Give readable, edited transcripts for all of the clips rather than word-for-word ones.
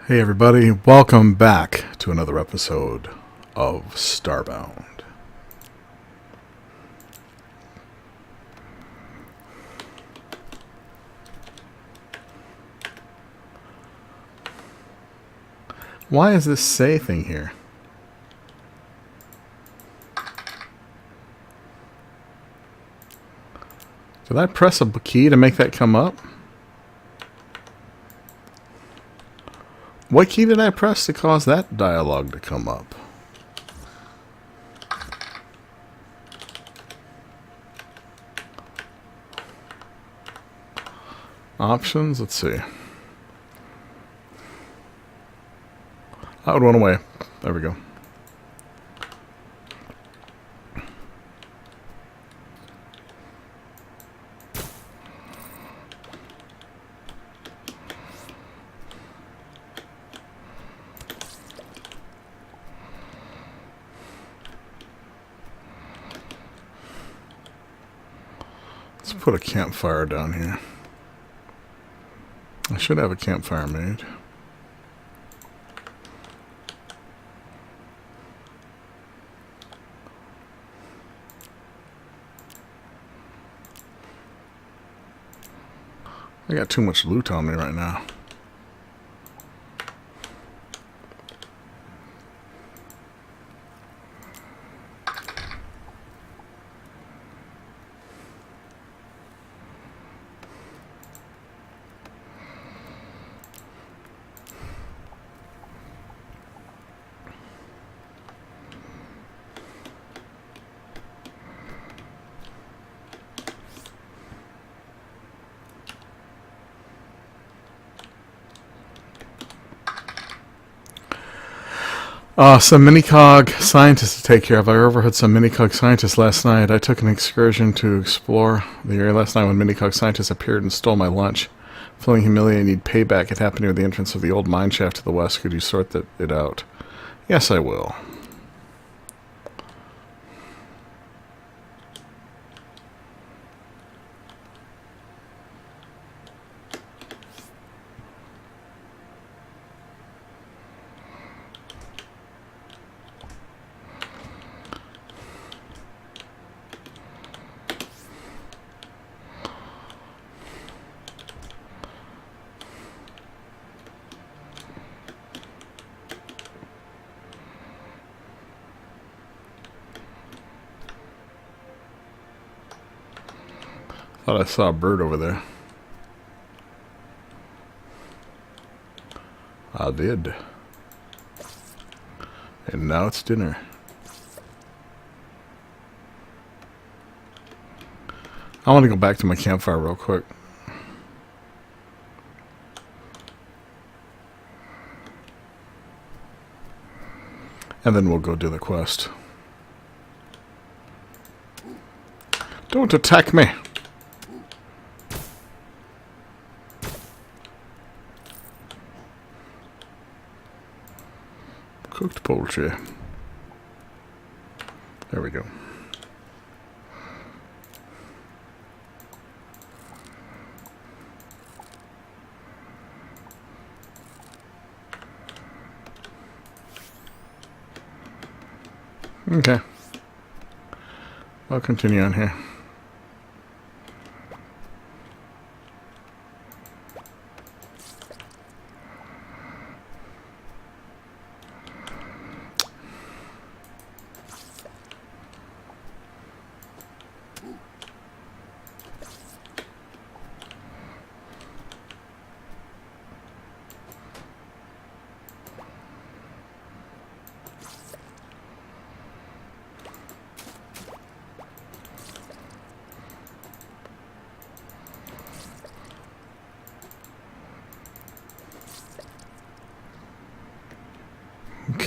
Hey everybody, welcome back to another episode of Starbound. Why is this say thing here? Did I press a key to make that come up? What key did I press to cause that dialogue to come up? Options, let's see. Oh, it went away. There we go. Let's put a campfire down here. I should have a campfire made. I got too much loot on me right now. Some minicog scientists to take care of. I overheard some minicog scientists last night. I took an excursion to explore the area last night when minicog scientists appeared and stole my lunch. Feeling humiliated, need payback. It happened near the entrance of the old mine shaft to the west. Could you sort it out? Yes, I will. Thought I saw a bird over there. I did. And now it's dinner. I want to go back to my campfire real quick. And then we'll go do the quest. Don't attack me! Cooked poultry. There we go. Okay. I'll continue on here.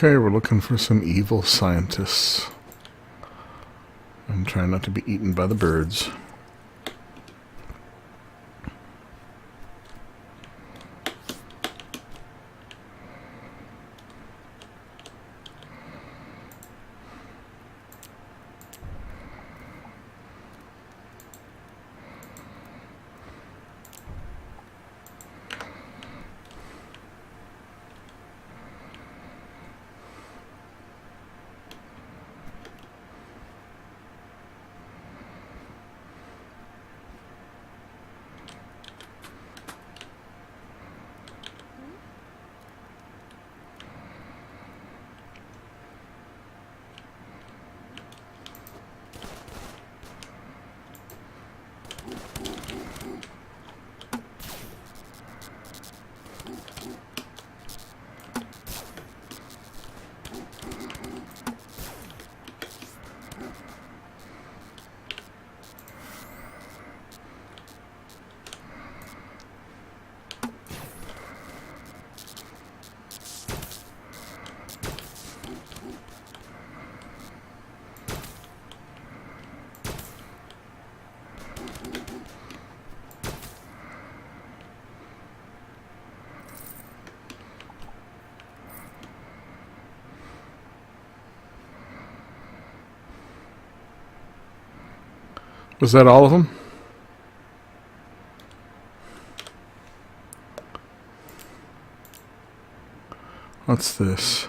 Okay, we're looking for some evil scientists. I'm trying not to be eaten by the birds. Was that all of them? What's this?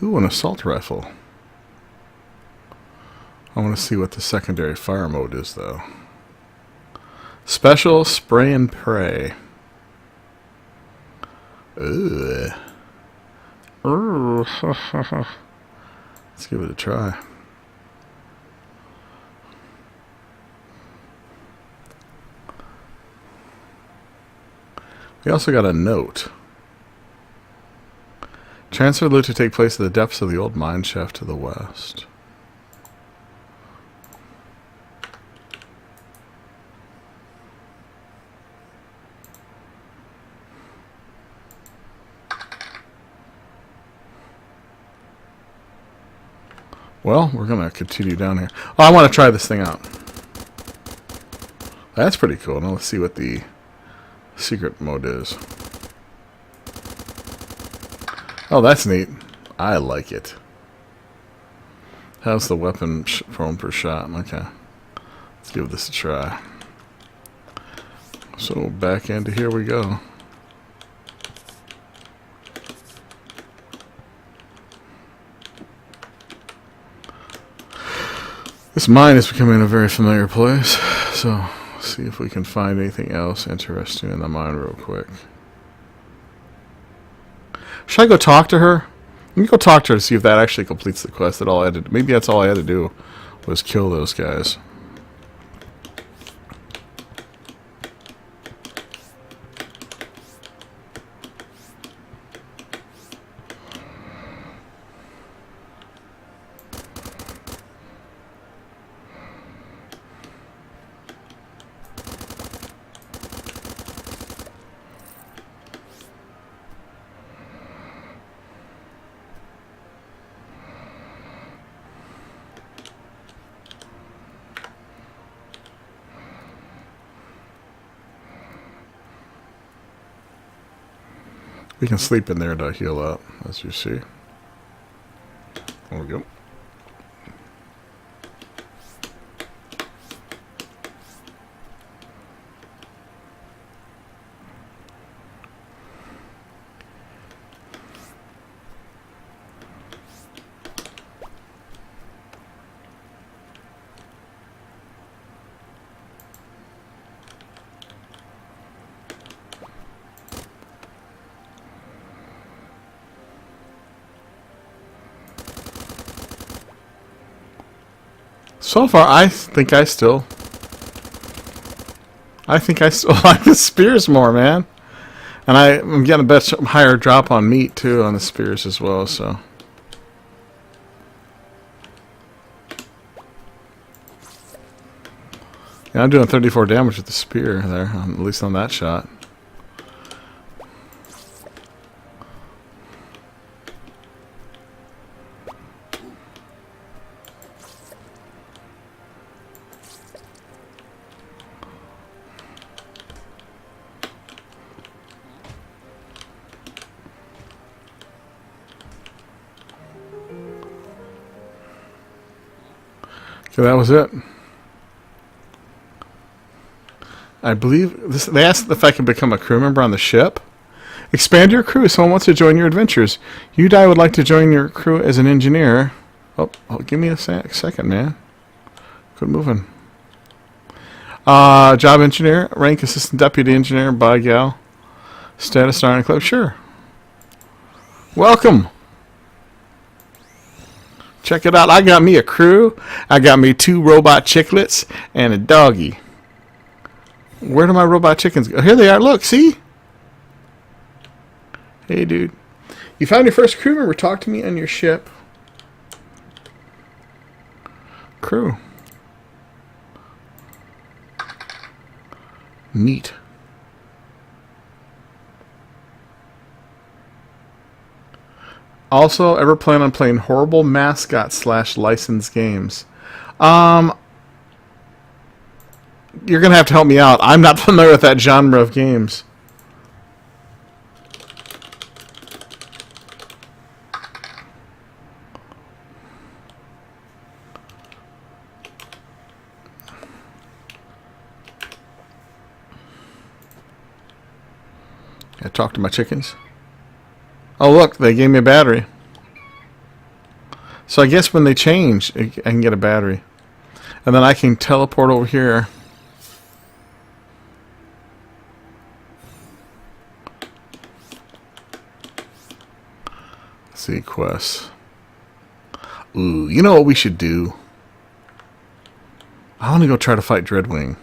Ooh, an assault rifle. I want to see what the secondary fire mode is, though. Special spray and pray. Ugh. Let's give it a try. We also got a note. Transfer loot to take place at the depths of the old mine shaft to the west. Well, we're going to continue down here. Oh, I want to try this thing out. That's pretty cool. Now let's see what the secret mode is. Oh, that's neat. I like it. How's the weapon prone per shot? Okay. Let's give this a try. So back into here we go. This mine is becoming a very familiar place, so let's see if we can find anything else interesting in the mine real quick. Should I go talk to her? Let me go talk to her to see if that actually completes the quest. That all I had to do. Maybe that's all I had to do was kill those guys. We can sleep in there to heal up, as you see. There we go. So far, I think I still like the spears more, man. And I'm getting a bit higher drop on meat, too, on the spears as well, so. Yeah, I'm doing 34 damage with the spear there, at least on that shot. So that was it. I believe this. They asked if I can become a crew member on the ship. Expand your crew. Someone wants to join your adventures. I would like to join your crew as an engineer. Oh, give me a second, man. Quit moving. Job engineer, rank assistant deputy engineer, by gal. Status star in club. Sure. Welcome. Check it out. I got me a crew. I got me 2 robot chicklets and a doggy. Where do my robot chickens go? Here they are. Look, see? Hey, dude. You found your first crew member. Talk to me on your ship. Crew. Neat. Also, ever plan on playing horrible mascot / licensed games? You're going to have to help me out. I'm not familiar with that genre of games. I talked to my chickens. Oh, look, they gave me a battery. So I guess when they change, I can get a battery. And then I can teleport over here. Let's see, quests. Ooh, you know what we should do? I want to go try to fight Dreadwing.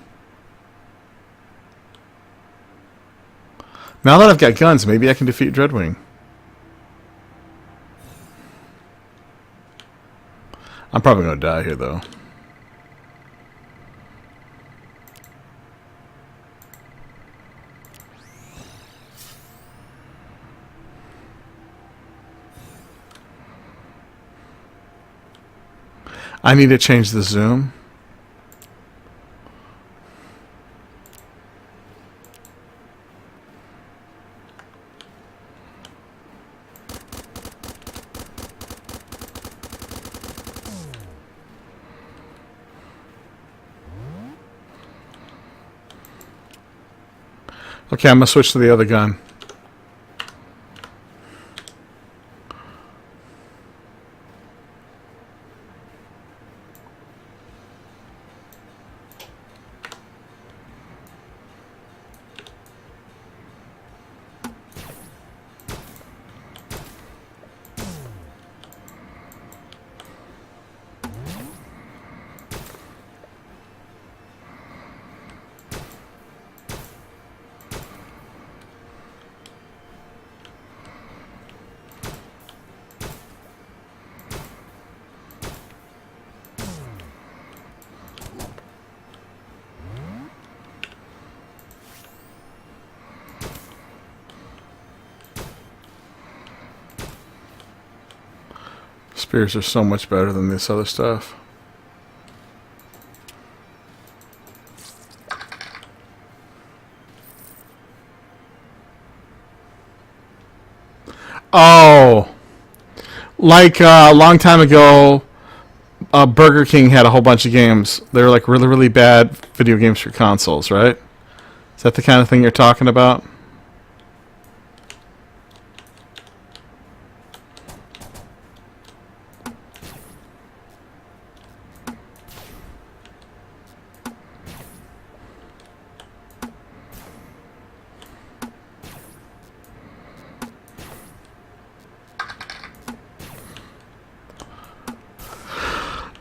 Now that I've got guns, maybe I can defeat Dreadwing. I'm probably going to die here, though. I need to change the zoom. Okay, I'm going to switch to the other gun. Spears are so much better than this other stuff. Oh, like a long time ago, Burger King had a whole bunch of games. They were like really, really bad video games for consoles, right? Is that the kind of thing you're talking about?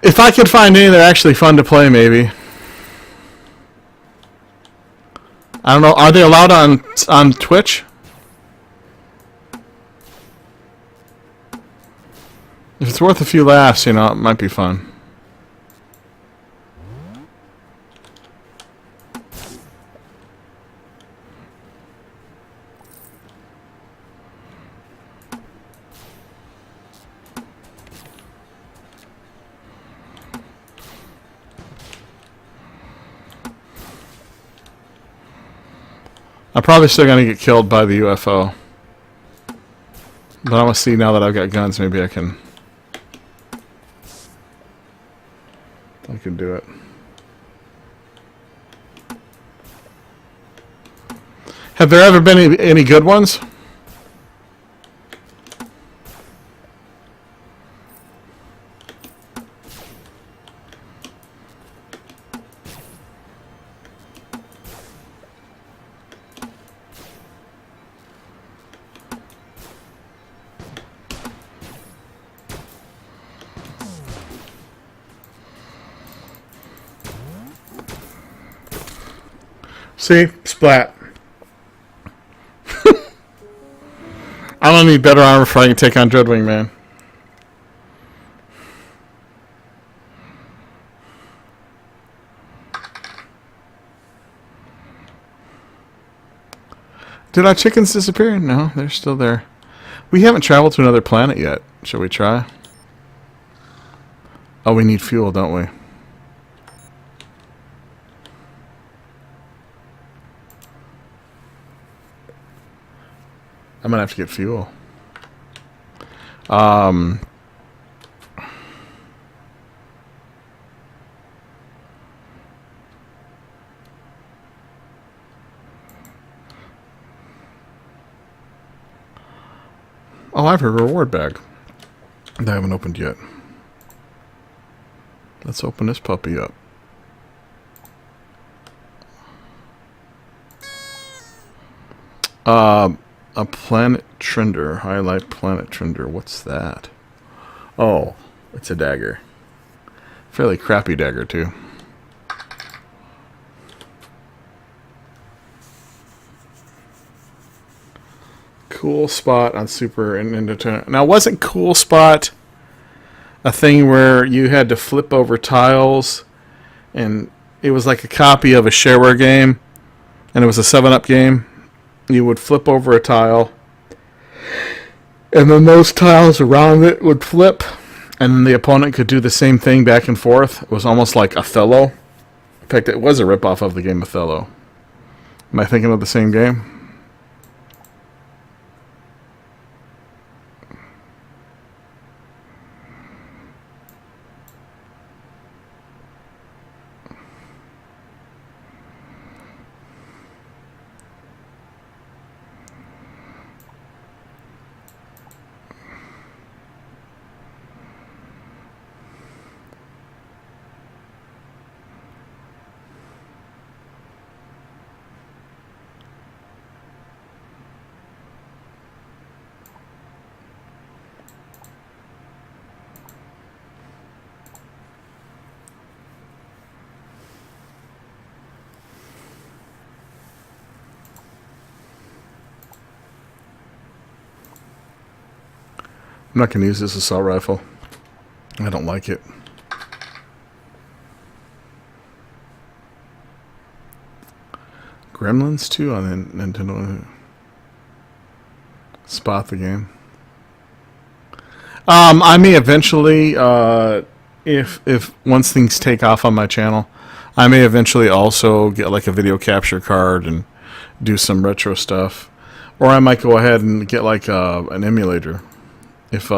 If I could find any that are actually fun to play, maybe. I don't know. Are they allowed on Twitch? If it's worth a few laughs, you know, it might be fun. I'm probably still going to get killed by the UFO. But I want to see now that I've got guns, maybe I can do it. Have there ever been any good ones? See? Splat. I don't need better armor if I can take on Dreadwing, man. Did our chickens disappear? No, they're still there. We haven't traveled to another planet yet. Shall we try? Oh, we need fuel, don't we? I'm gonna have to get fuel. Oh, I have a reward bag that I haven't opened yet. Let's open this puppy up. A planet trender. Highlight planet trender. What's that? Oh, it's a dagger. Fairly crappy dagger, too. Cool spot on Super and Nintendo. Now, wasn't Cool Spot a thing where you had to flip over tiles, and it was like a copy of a shareware game, and it was a 7-Up game? You would flip over a tile, and then those tiles around it would flip, and then the opponent could do the same thing back and forth. It was almost like Othello. In fact, it was a ripoff of the game Othello. Am I thinking of the same game? I'm not going to use this assault rifle. I don't like it. Gremlins 2 on Nintendo. Spot the game. I may eventually, if once things take off on my channel, I may eventually also get like a video capture card and do some retro stuff, or I might go ahead and get like an emulator. If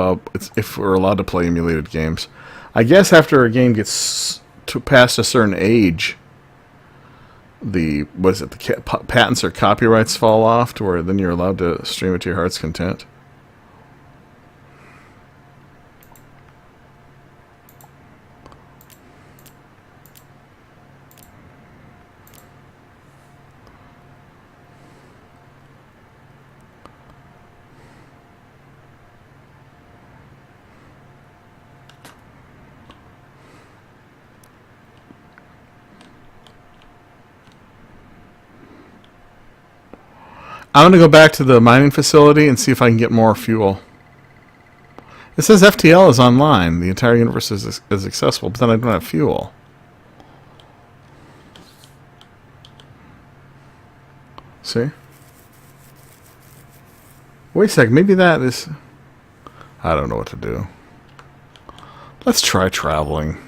we're allowed to play emulated games, I guess after a game gets past a certain age, the patents or copyrights fall off, to where then you're allowed to stream it to your heart's content. I'm going to go back to the mining facility and see if I can get more fuel. It says FTL is online. The entire universe is accessible, but then I don't have fuel. See? Wait a sec, maybe that is... I don't know what to do. Let's try traveling.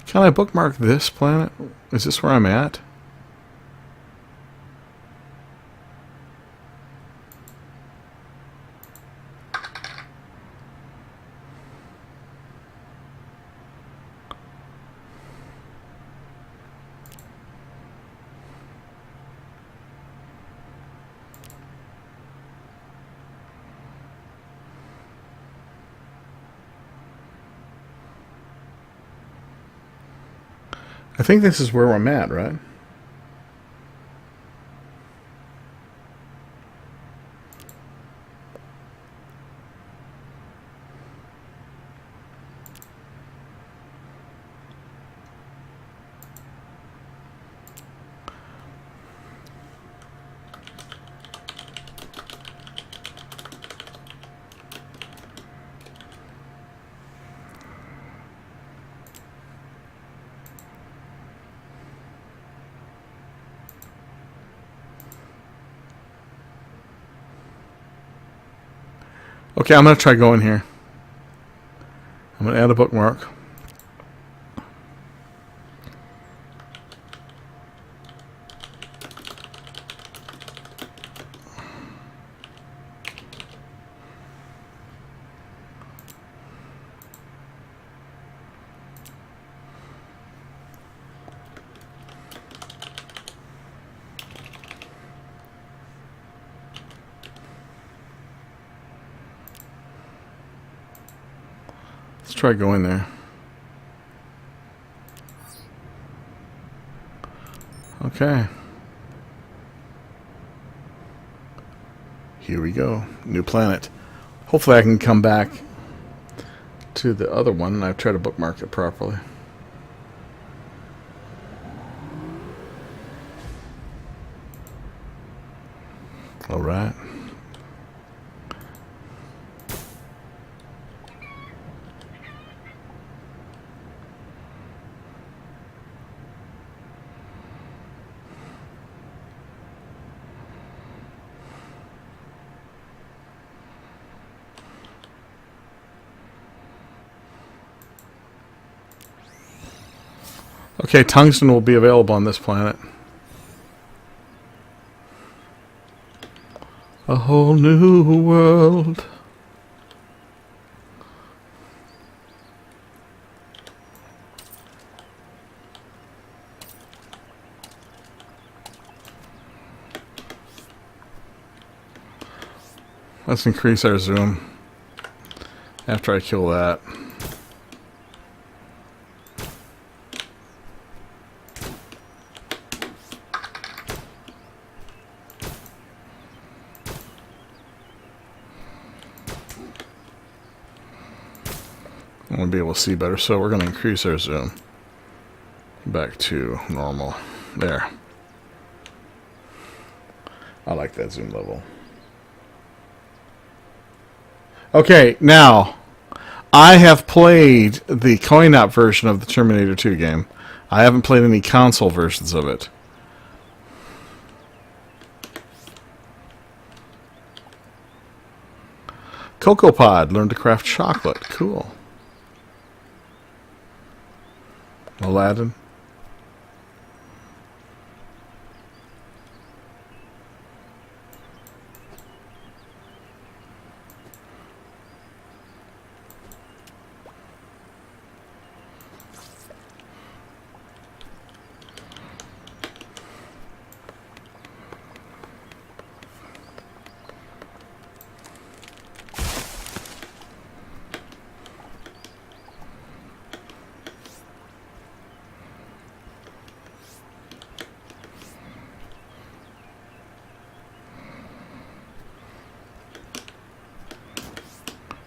Can I bookmark this planet? Is this where I'm at? I think this is where I'm at, right? Okay, I'm going to try going here. I'm going to add a bookmark. Let's try going there. Okay. Here we go. New planet. Hopefully I can come back to the other one and I've tried to bookmark it properly. All right. Okay, tungsten will be available on this planet. A whole new world. Let's increase our zoom after I kill that. I want to be able to see better, so we're going to increase our zoom back to normal. There. I like that zoom level. Okay, now, I have played the coin-op version of the Terminator 2 game. I haven't played any console versions of it. Cocoa Pod, learn to craft chocolate. Cool. Aladdin.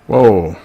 Whoa.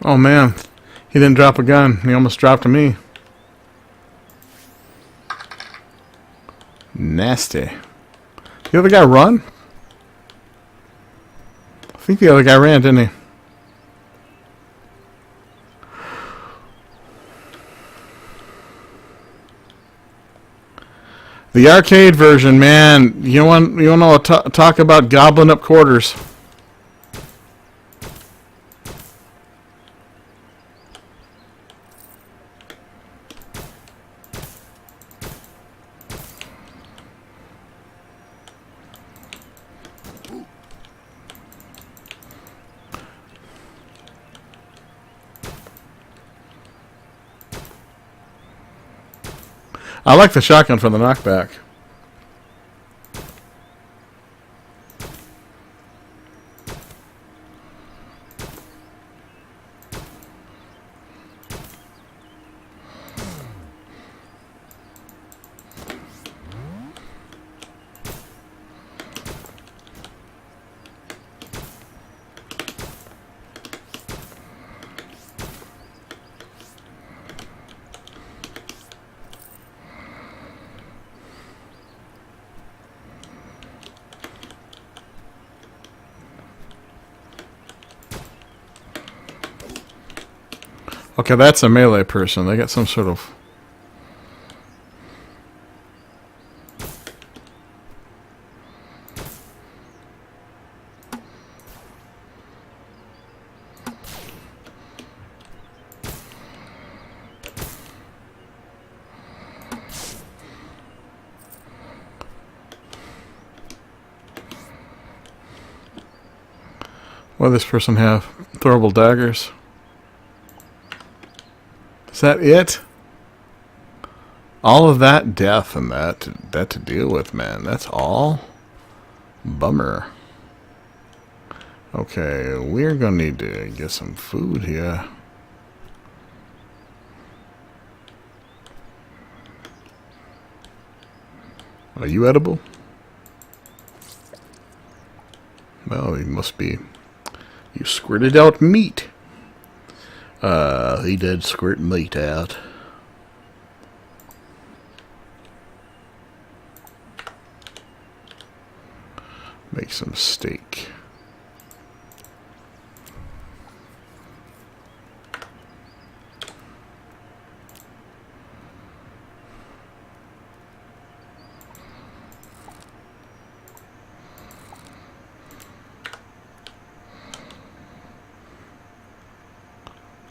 Oh man, he didn't drop a gun. He almost dropped to me. Nasty. The other guy run? I think the other guy ran, didn't he? The arcade version, man. You want to talk about gobbling up quarters? I like the shotgun for the knockback. Okay, that's a melee person. They got some sort of... What does this person have? Throwable daggers. Is that it? All of that death and that to deal with, man. That's all? Bummer. Okay, we're gonna need to get some food here. Are you edible? Well, he must be. You squirted out meat. He did squirt meat out. Make some steak.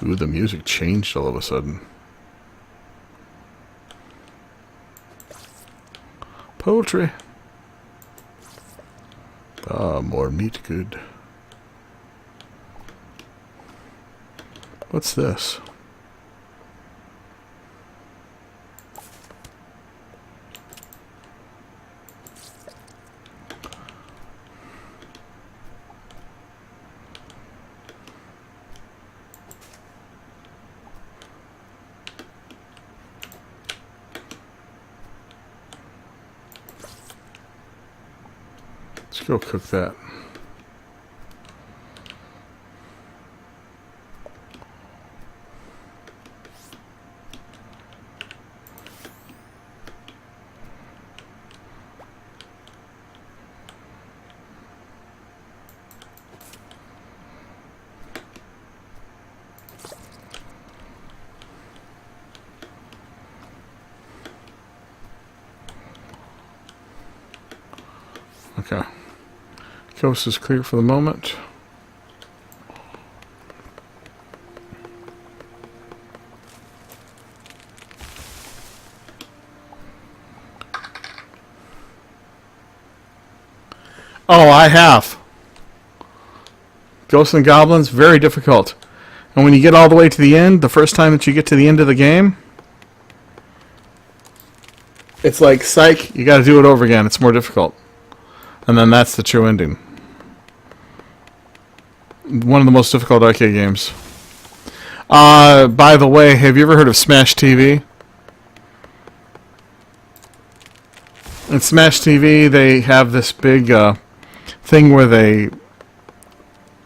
Ooh, the music changed all of a sudden. Poultry. Ah, more meat, good. What's this? Let's go cook that. Okay. Coast is clear for the moment. Oh, I have. Ghosts and Goblins, very difficult. And when you get all the way to the end, the first time that you get to the end of the game, it's like, psych, you gotta do it over again. It's more difficult. And then that's the true ending. One of the most difficult arcade games. By the way, have you ever heard of Smash TV? In Smash TV, they have this big thing where they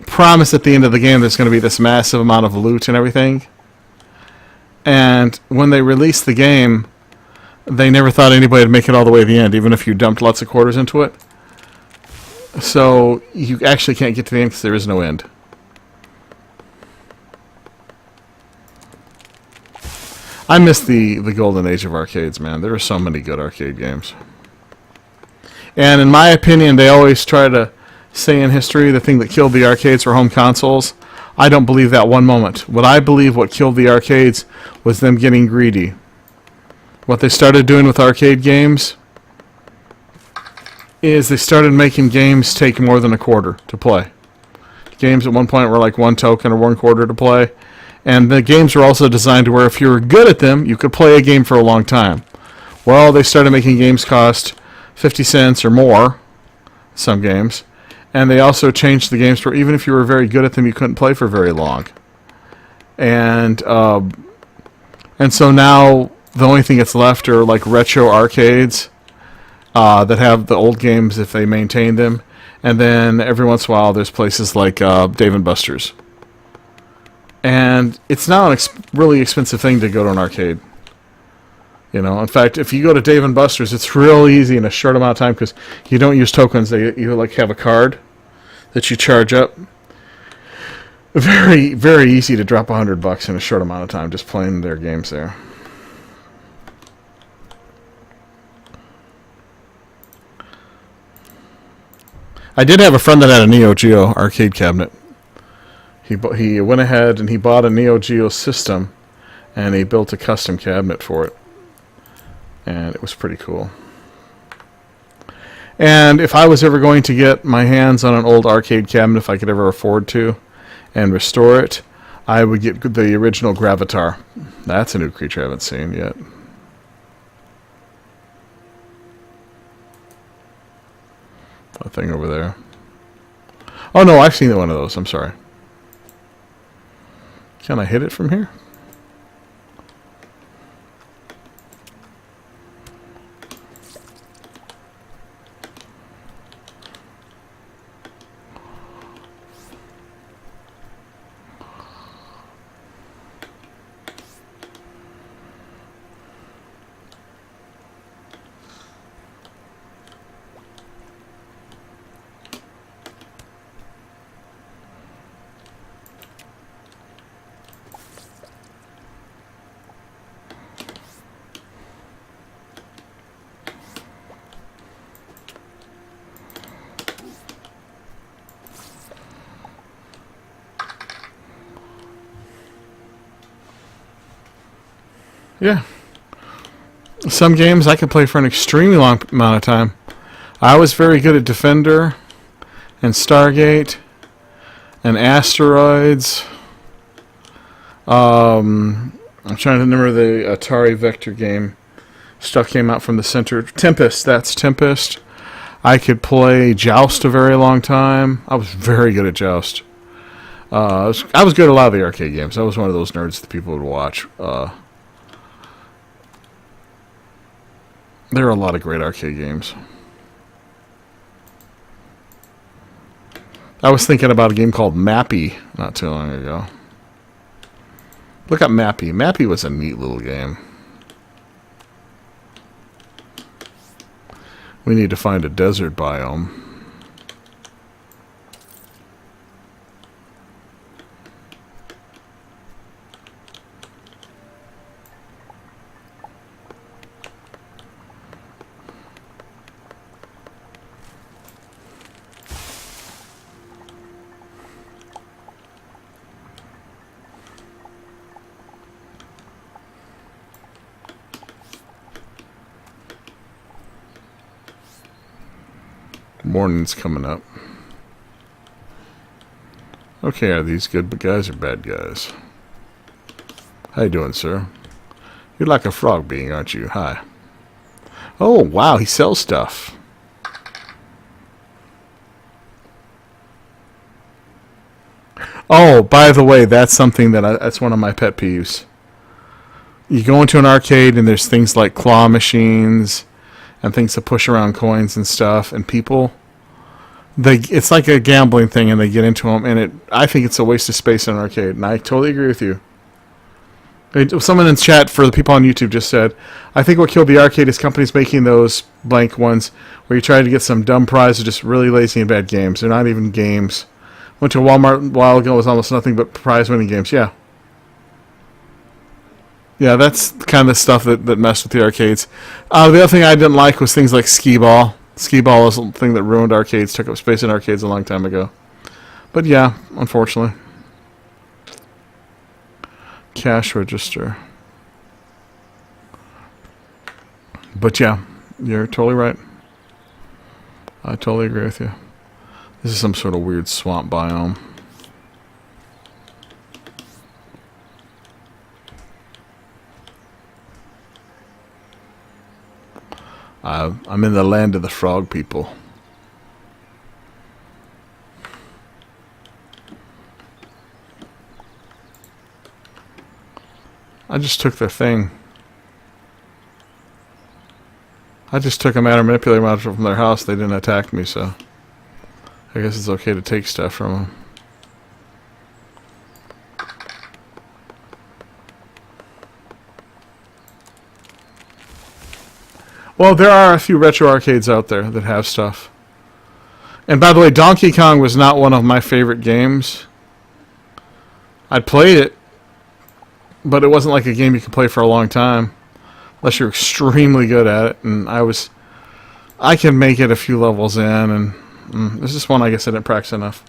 promise at the end of the game there's going to be this massive amount of loot and everything. And when they released the game, they never thought anybody would make it all the way to the end, even if you dumped lots of quarters into it. So you actually can't get to the end because there is no end. I miss the golden age of arcades, man. There were so many good arcade games. And in my opinion, they always try to say in history the thing that killed the arcades were home consoles. I don't believe that one moment. What I believe what killed the arcades was them getting greedy. What they started doing with arcade games is they started making games take more than a quarter to play. Games at one point were like 1 token or 1 quarter to play. And the games were also designed to where if you were good at them, you could play a game for a long time. Well, they started making games cost 50 cents or more, some games. And they also changed the games where even if you were very good at them, you couldn't play for very long. And so now the only thing that's left are like retro arcades that have the old games if they maintain them. And then every once in a while there's places like Dave & Buster's. And it's not a really expensive thing to go to an arcade. You know, in fact, if you go to Dave & Buster's, it's real easy in a short amount of time because you don't use tokens. You like have a card that you charge up. Very, very easy to drop $100 in a short amount of time just playing their games there. I did have a friend that had a Neo Geo arcade cabinet. He went ahead and he bought a Neo Geo system and he built a custom cabinet for it. And it was pretty cool. And if I was ever going to get my hands on an old arcade cabinet, if I could ever afford to, and restore it, I would get the original Gravatar. That's a new creature I haven't seen yet. That thing over there. Oh no, I've seen one of those. I'm sorry. Can I hit it from here? Yeah. Some games I could play for an extremely long amount of time. I was very good at Defender and Stargate and Asteroids. I'm trying to remember the Atari Vector game. Stuff came out from the center. Tempest, that's Tempest. I could play Joust a very long time. I was very good at Joust. I was good at a lot of the arcade games. I was one of those nerds that people would watch. There are a lot of great arcade games. I was thinking about a game called Mappy not too long ago. Look up Mappy. Mappy was a neat little game. We need to find a desert biome. Morning's coming up. Okay, are these good guys or bad guys? How you doing, sir? You're like a frog being, aren't you? Hi. Oh, wow, he sells stuff. Oh, by the way, that's something that's one of my pet peeves. You go into an arcade and there's things like claw machines and things to push around coins and stuff, and people, it's like a gambling thing, and they get into them, and I think it's a waste of space in an arcade, and I totally agree with you. Someone in chat for the people on YouTube just said, I think what killed the arcade is companies making those blank ones where you try to get some dumb prize or just really lazy and bad games. They're not even games. Went to Walmart a while ago, it was almost nothing but prize-winning games. Yeah. Yeah, that's the kind of stuff that messed with the arcades. The other thing I didn't like was things like skee-ball. Skee-ball is a thing that ruined arcades, took up space in arcades a long time ago. But yeah, unfortunately. Cash register. But yeah, you're totally right. I totally agree with you. This is some sort of weird swamp biome. I'm in the land of the frog people. I just took their thing. I just took them out and manipulated them out from their house. They didn't attack me, so I guess it's okay to take stuff from them. Well, there are a few retro arcades out there that have stuff. And by the way, Donkey Kong was not one of my favorite games. I played it, but it wasn't like a game you could play for a long time. Unless you're extremely good at it. And I can make it a few levels in, and this is one I guess I didn't practice enough.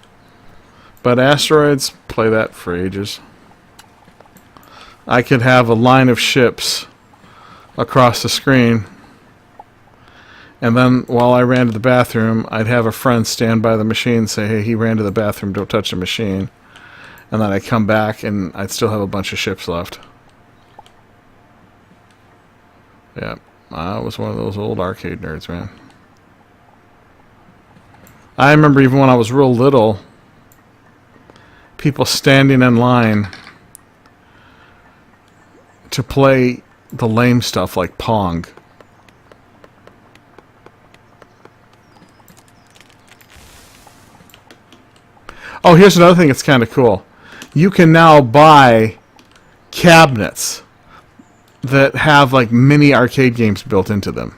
But Asteroids, play that for ages. I could have a line of ships across the screen, And then while I ran to the bathroom, I'd have a friend stand by the machine and say, hey, he ran to the bathroom, don't touch the machine. And then I'd come back and I'd still have a bunch of ships left. Yeah, I was one of those old arcade nerds, man. I remember even when I was real little, people standing in line to play the lame stuff like Pong. Oh, here's another thing that's kind of cool. You can now buy cabinets that have like mini arcade games built into them.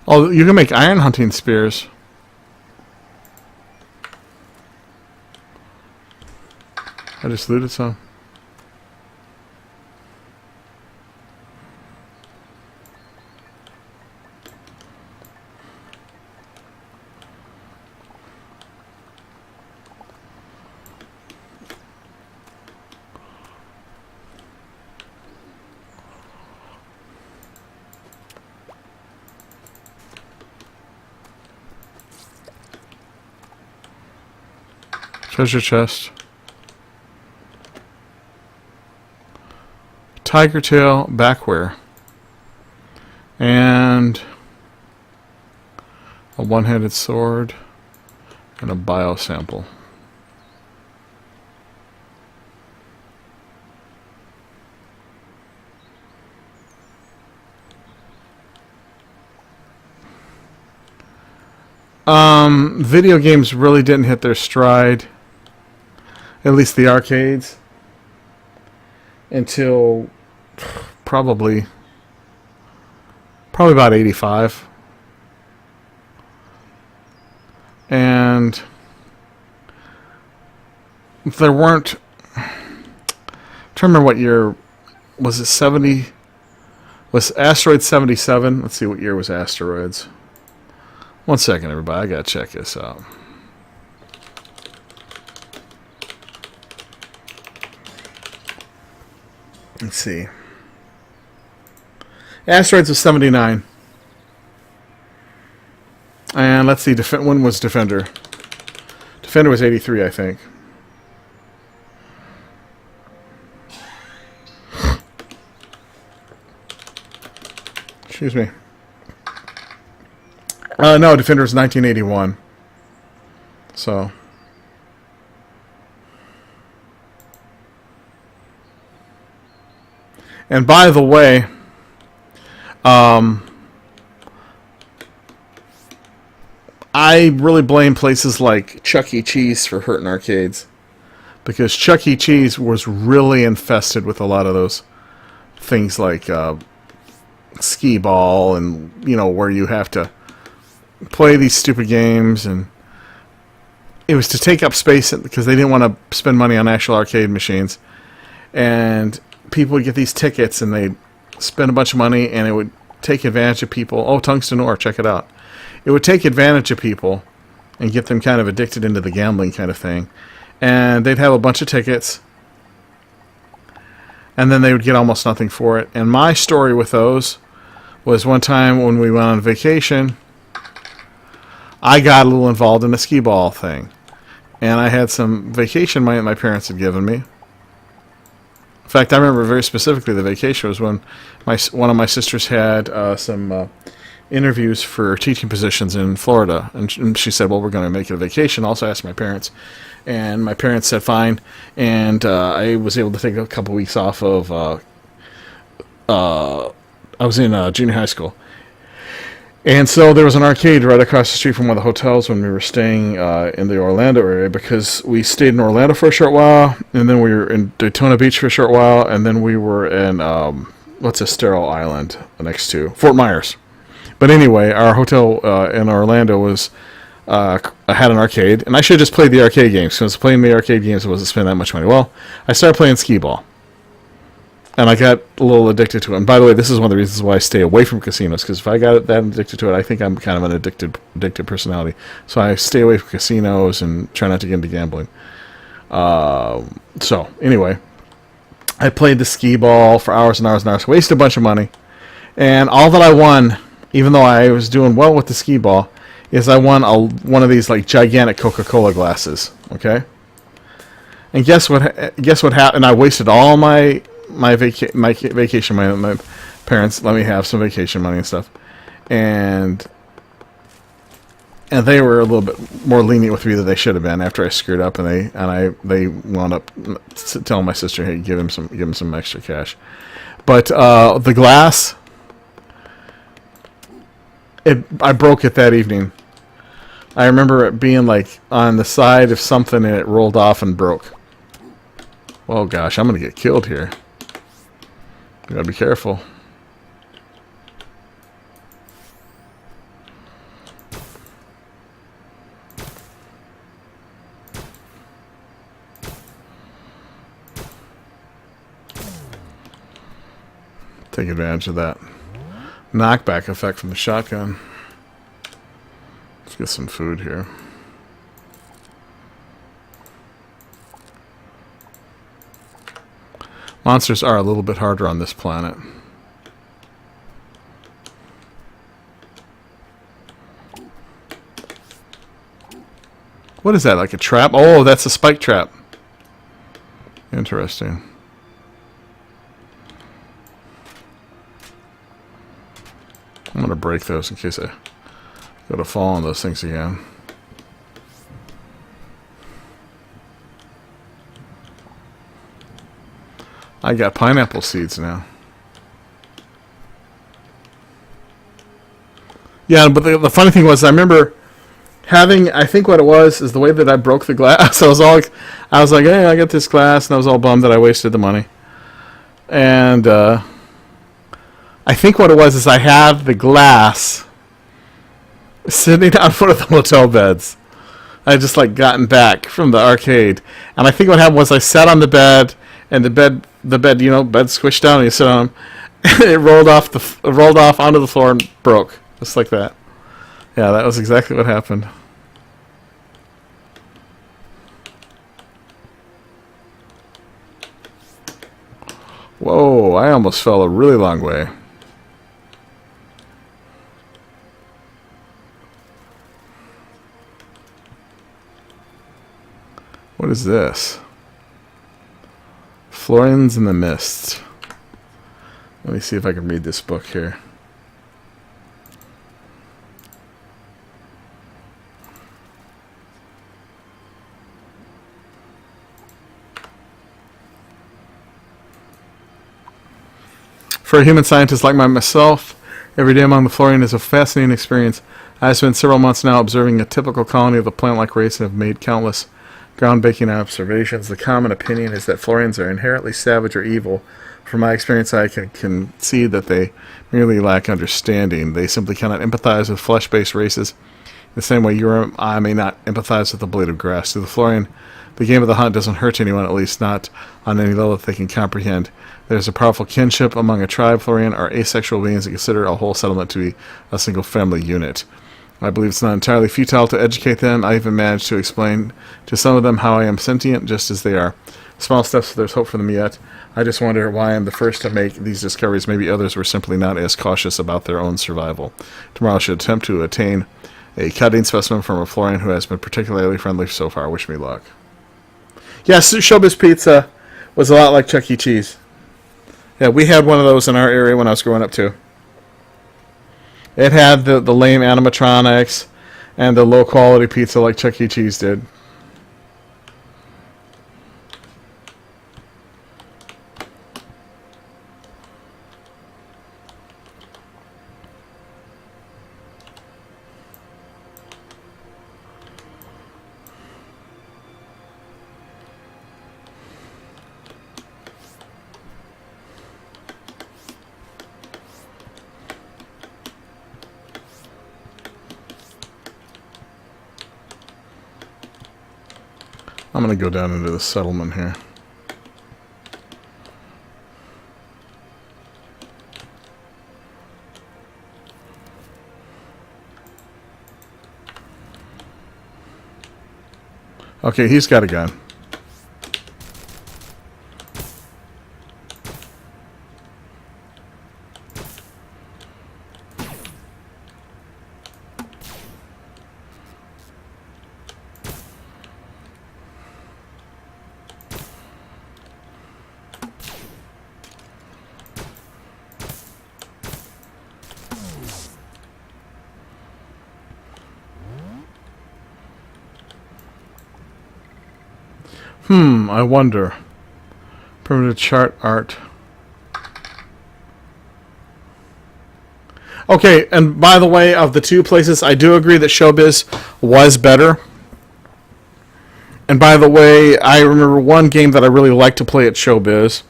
Oh, you can make iron hunting spears. I just looted some. Treasure chest. Tiger tail backwear. And a one-handed sword and a bio sample. Video games really didn't hit their stride, at least the arcades, until probably about 85. And there weren't, I'm trying to remember what year, was it 70, was Asteroid 77? Let's see what year was Asteroids. One second, everybody, I gotta check this out. Let's see. Asteroids was 79. And let's see, when was Defender? Defender was 83, I think. Excuse me. No, Defender was 1981. So. And by the way, I really blame places like Chuck E. Cheese for hurting arcades. Because Chuck E. Cheese was really infested with a lot of those things like skee ball and, you know, where you have to play these stupid games, and it was to take up space because they didn't want to spend money on actual arcade machines. And people would get these tickets and they'd spend a bunch of money, and it would take advantage of people. Oh, Tungsten Ore, check it out. It would take advantage of people and get them kind of addicted into the gambling kind of thing. And they'd have a bunch of tickets, and then they would get almost nothing for it. And my story with those was one time when we went on vacation, I got a little involved in a skee ball thing. And I had some vacation money that my parents had given me. In fact, I remember very specifically the vacation was when one of my sisters had some interviews for teaching positions in Florida. And she said, well, we're going to make it a vacation. Also asked my parents. And my parents said, fine. And I was able to take a couple weeks off of... I was in junior high school. And so there was an arcade right across the street from one of the hotels when we were staying in the Orlando area, because we stayed in Orlando for a short while, and then we were in Daytona Beach for a short while, and then we were in, what's a sterile island next to? Fort Myers. But anyway, our hotel in Orlando was I had an arcade, and I should have just played the arcade games, because playing the arcade games wasn't spending that much money. Well, I started playing skee-ball, and I got a little addicted to it. And by the way, this is one of the reasons why I stay away from casinos, because if I got that addicted to it, I think I'm kind of an addicted personality. So I stay away from casinos and try not to get into gambling. So, anyway, I played the skee-ball for hours and hours and hours, wasted a bunch of money, and all that I won, even though I was doing well with the skee-ball, is I won one of these like gigantic Coca-Cola glasses. Okay, and guess what happened? I wasted all my vacation money. My parents let me have some vacation money and stuff, and they were a little bit more lenient with me than they should have been after I screwed up, and they wound up telling my sister, "Hey, give him some extra cash." But the glass, I broke it that evening. I remember it being like on the side of something, and it rolled off and broke. Oh gosh, I'm gonna get killed here. You gotta be careful. Take advantage of that knockback effect from the shotgun. Let's get some food here. Monsters are a little bit harder on this planet. What is that, like a trap? Oh, that's a spike trap. Interesting. I'm going to break those in case I go to fall on those things again. I got pineapple seeds now. Yeah, but the funny thing was, I remember having, I think what it was is the way that I broke the glass. I was like, hey, I got this glass, and I was all bummed that I wasted the money. And I think what it was is I had the glass sitting on one of the hotel beds. I had just like gotten back from the arcade, and I think what happened was I sat on the bed, and the bed, bed squished down, and you sit on them. It rolled off onto the floor and broke, just like that. Yeah, that was exactly what happened. Whoa, I almost fell a really long way. What is this? Florians in the Mist. Let me see if I can read this book here. For a human scientist like myself, every day among the Florian is a fascinating experience. I've spent several months now observing a typical colony of the plant-like race and have made countless groundbreaking observations. The common opinion is that Florians are inherently savage or evil. From my experience, I can concede that they merely lack understanding. They simply cannot empathize with flesh-based races in the same way you or I may not empathize with a blade of grass. To the Florian, the game of the hunt doesn't hurt anyone, at least not on any level that they can comprehend. There's a powerful kinship among a tribe. Florian are asexual beings that consider a whole settlement to be a single family unit. I believe it's not entirely futile to educate them. I even managed to explain to some of them how I am sentient, just as they are. Small steps, so there's hope for them yet. I just wonder why I'm the first to make these discoveries. Maybe others were simply not as cautious about their own survival. Tomorrow I should attempt to attain a cutting specimen from a Florian who has been particularly friendly so far. Wish me luck. Yes, Showbiz Pizza was a lot like Chuck E. Cheese. Yeah, we had one of those in our area when I was growing up too. It had the lame animatronics and the low quality pizza like Chuck E. Cheese did. I'm going to go down into the settlement here. Okay, he's got a gun. I wonder. Primitive chart art. Okay, and by the way, of the two places, I do agree that Showbiz was better. And by the way, I remember one game that I really liked to play at Showbiz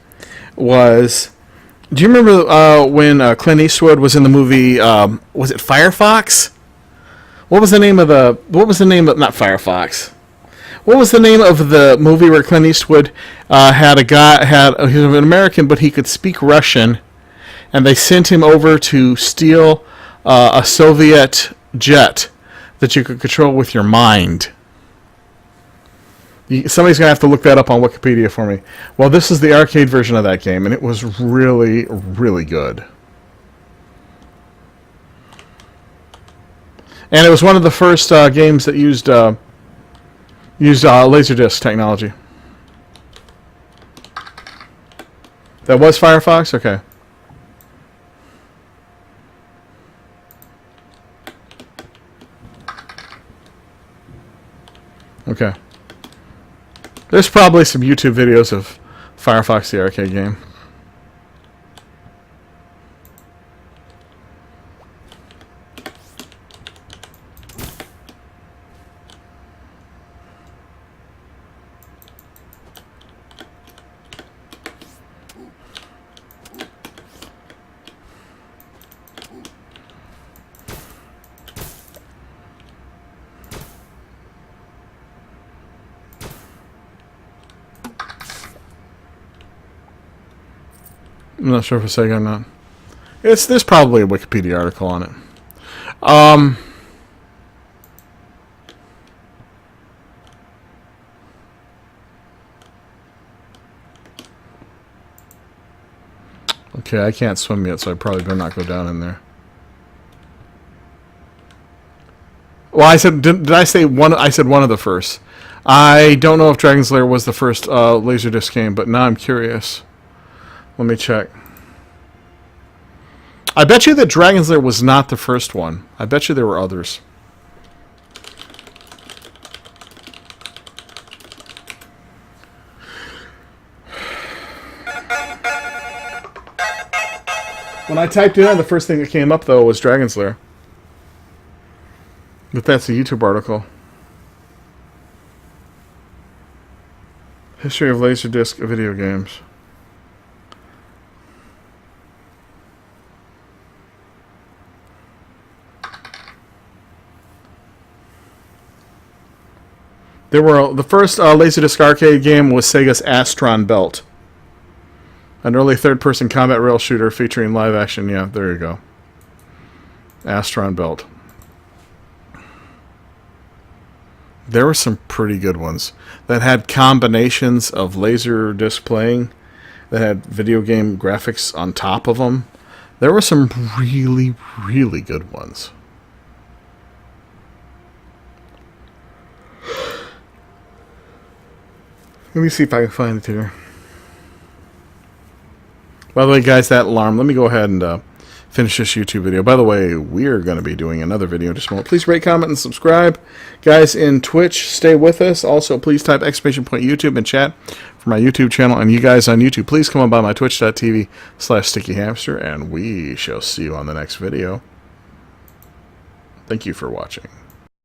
was... Do you remember when Clint Eastwood was in the movie, was it Firefox? What was the name of the... What was the name of... Not Firefox. What was the name of the movie where Clint Eastwood had a guy... He was an American, but he could speak Russian. And they sent him over to steal a Soviet jet that you could control with your mind. Somebody's going to have to look that up on Wikipedia for me. Well, this is the arcade version of that game, and it was really, really good. And it was one of the first games that used Laserdisc technology. That was Firefox? Okay. Okay. There's probably some YouTube videos of Firefox the arcade game. I'm not sure if it's Sega or not. There's probably a Wikipedia article on it. Okay, I can't swim yet, so I probably better not go down in there. Well, I said, did I say one? I said one of the first. I don't know if Dragon's Lair was the first Laserdisc game, but now I'm curious. Let me check. I bet you that Dragon's Lair was not the first one. I bet you there were others. When I typed it in, the first thing that came up, though, was Dragon's Lair. But that's a YouTube article. History of Laserdisc video games. The first Laserdisc arcade game was Sega's Astron Belt. An early third-person combat rail shooter featuring live action. Yeah, there you go. Astron Belt. There were some pretty good ones that had combinations of Laserdisc playing, that had video game graphics on top of them. There were some really, really good ones. Let me see if I can find it here. By the way, guys, that alarm, let me go ahead and finish this YouTube video. By the way, we're going to be doing another video in just a moment. Please rate, comment, and subscribe. Guys in Twitch, stay with us. Also, please type !YouTube in chat for my YouTube channel. And you guys on YouTube, please come on by my twitch.tv/stickyhamster, and we shall see you on the next video. Thank you for watching.